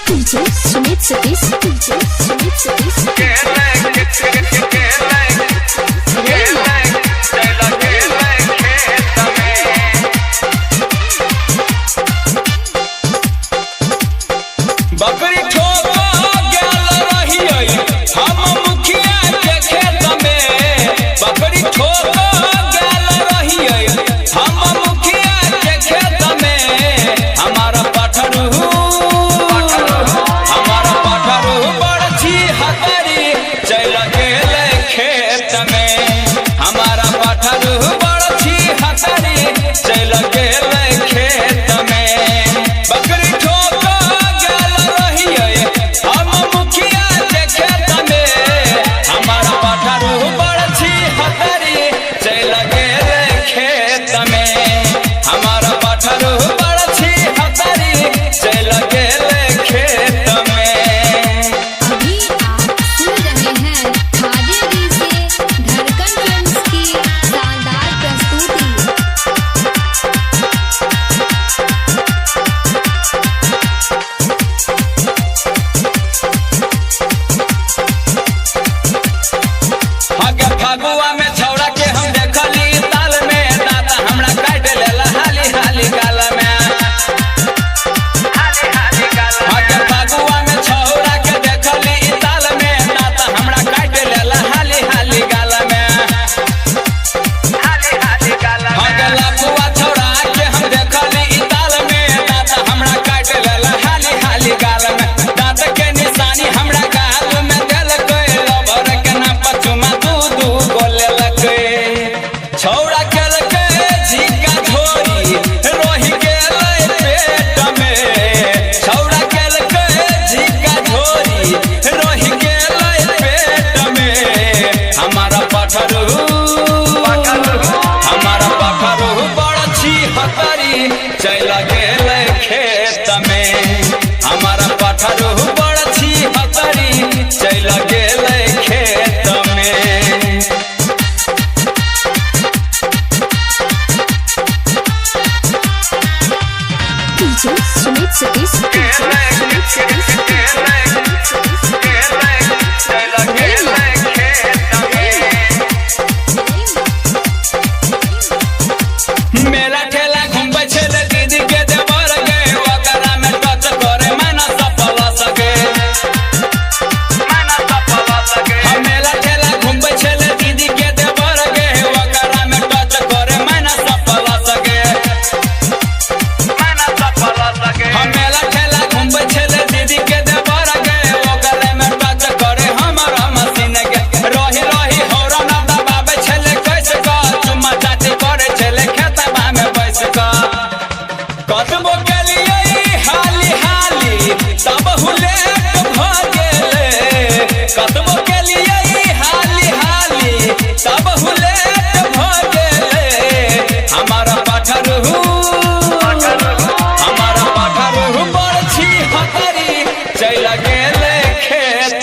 DJ Sumit Satish, DJ Sumit Satish. बकरी ठोको गेल रहियै हम मुखिया के खेत में। बकरी ठोको गेल रहियै हम मुखिया के खेत में। हमारा पठरू बड़छी हतरी चल गेल खेत में। हमारा पठरू बड़छी हतरी चल गेल खेत में। बकरी ठोको फगुआ में छौड़ा के हम देखली ताल में। दादा हमरा काट लेला हाली हाली गाल में। फगुआ में छौड़ा के देखली ताल में। दादा हमरा काट लेला हाली हाली गाल में। अगला फुआ छौड़ा के हम देखली ताल में। दादा हमरा काट लेला हाली हाली गाल में। दादा के निशानी हमरा गाल में देल कोई लबर के ना पचुमा छौड़ा केलकै झिंगा झोरी रोहि गेलै पेट में। छौड़ा केलकै झिंगा झोरी रोहि गेलै पेट में। हमारा पठरू बड़छी हतरी चल गेलै खेत में। हमारा पठरू बड़छी हतरी चल गेलै खेत में। DJ Sumit Satish, DJ मेला ठेला घूमबै छले दीदी के देवर गे। ओकरा में टच करे मना सफल सके। हम मेला ठेला घूमबै छले दीदी के देवर गे। ओकरा में टच करे मना सफल सके। हम मेला ठेला घूमबै छले दीदी के देवर गे। ओकरा में टच करे हमरा मशीन गे। रही रही हौरन दबाबै छले कैसे का चुम्मा चाटी करे छले खेतबा में बैस का। कतबो केलियै हाली हाली तब हुलेट भ गेलै। कतबो केलियै हाली हाली तब हुलेट भ गेलै। हमारा पठरू बड़छी हतरी चल गेलै खेत